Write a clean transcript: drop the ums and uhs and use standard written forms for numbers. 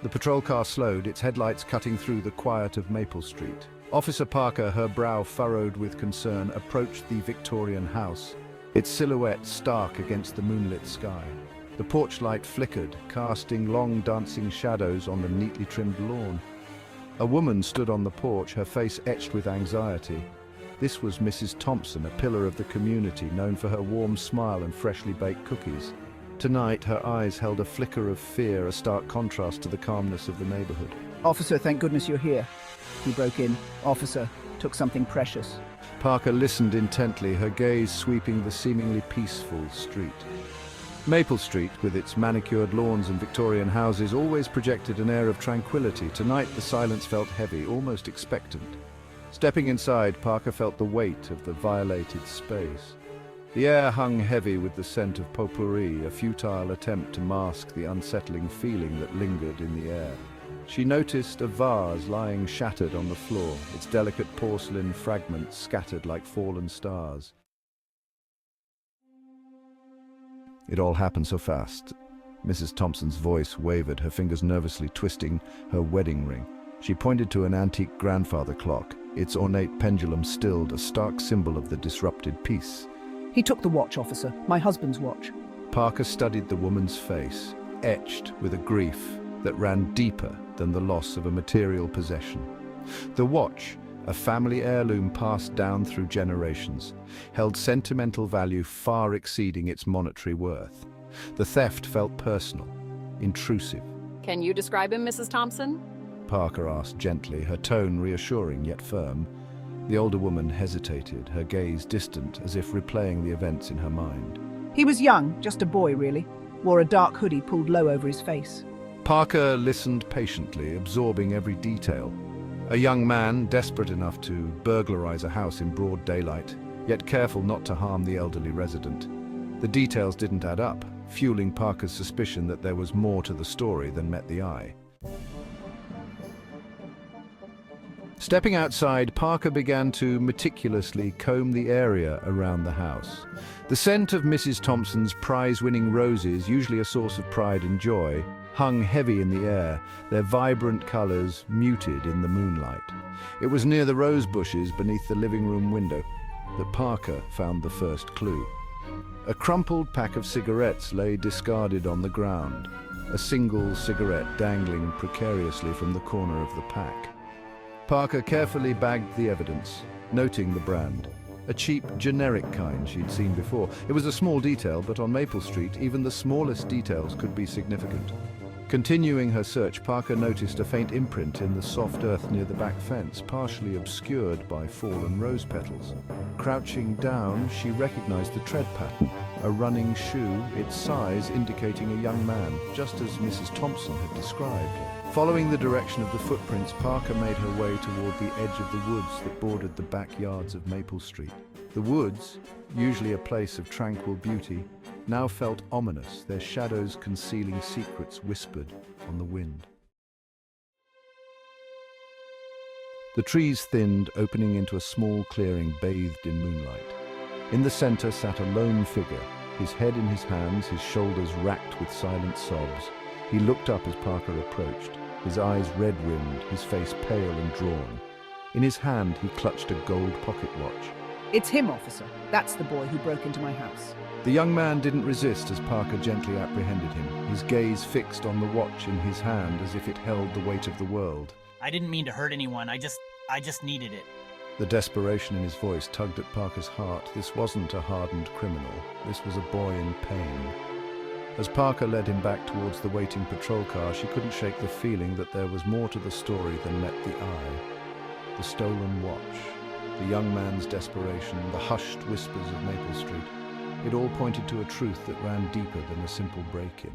The patrol car slowed, its headlights cutting through the quiet of Maple Street. Officer Parker, her brow furrowed with concern, approached the Victorian house, its silhouette stark against the moonlit sky. The porch light flickered, casting long dancing shadows on the neatly trimmed lawn. A woman stood on the porch, her face etched with anxiety. This was Mrs. Thompson, a pillar of the community, known for her warm smile and freshly baked cookies. Tonight, her eyes held a flicker of fear, a stark contrast to the calmness of the neighborhood. Officer, thank goodness you're here. He broke in. Officer, took something precious. Parker listened intently, her gaze sweeping the seemingly peaceful street. Maple Street, with its manicured lawns and Victorian houses, always projected an air of tranquility. Tonight, the silence felt heavy, almost expectant. Stepping inside, Parker felt the weight of the violated space. The air hung heavy with the scent of potpourri, a futile attempt to mask the unsettling feeling that lingered in the air. She noticed a vase lying shattered on the floor, its delicate porcelain fragments scattered like fallen stars. It all happened so fast. Mrs. Thompson's voice wavered, her fingers nervously twisting her wedding ring. She pointed to an antique grandfather clock, its ornate pendulum stilled, a stark symbol of the disrupted peace. He took the watch, officer. My husband's watch. Parker studied the woman's face, etched with a grief that ran deeper than the loss of a material possession. The watch, a family heirloom passed down through generations, held sentimental value far exceeding its monetary worth. The theft felt personal, intrusive. Can you describe him, Mrs. Thompson? Parker asked gently, her tone reassuring yet firm. The older woman hesitated, her gaze distant, as if replaying the events in her mind. He was young, just a boy, really. Wore a dark hoodie pulled low over his face. Parker listened patiently, absorbing every detail. A young man, desperate enough to burglarize a house in broad daylight, yet careful not to harm the elderly resident. The details didn't add up, fueling Parker's suspicion that there was more to the story than met the eye. Stepping outside, Parker began to meticulously comb the area around the house. The scent of Mrs. Thompson's prize-winning roses, usually a source of pride and joy, hung heavy in the air, their vibrant colors muted in the moonlight. It was near the rose bushes beneath the living room window that Parker found the first clue. A crumpled pack of cigarettes lay discarded on the ground, a single cigarette dangling precariously from the corner of the pack. Parker carefully bagged the evidence, noting the brand. A cheap, generic kind she'd seen before. It was a small detail, but on Maple Street, even the smallest details could be significant. Continuing her search, Parker noticed a faint imprint in the soft earth near the back fence, partially obscured by fallen rose petals. Crouching down, she recognized the tread pattern, a running shoe, its size indicating a young man, just as Mrs. Thompson had described. Following the direction of the footprints, Parker made her way toward the edge of the woods that bordered the backyards of Maple Street. The woods, usually a place of tranquil beauty, now felt ominous, their shadows concealing secrets whispered on the wind. The trees thinned, opening into a small clearing bathed in moonlight. In the center sat a lone figure, his head in his hands, his shoulders racked with silent sobs. He looked up as Parker approached, his eyes red-rimmed, his face pale and drawn. In his hand, he clutched a gold pocket watch. It's him, officer. That's the boy who broke into my house. The young man didn't resist as Parker gently apprehended him, his gaze fixed on the watch in his hand as if it held the weight of the world. I didn't mean to hurt anyone. I just needed it. The desperation in his voice tugged at Parker's heart. This wasn't a hardened criminal. This was a boy in pain. As Parker led him back towards the waiting patrol car, she couldn't shake the feeling that there was more to the story than met the eye. The stolen watch, the young man's desperation, the hushed whispers of Maple Street. It all pointed to a truth that ran deeper than a simple break-in.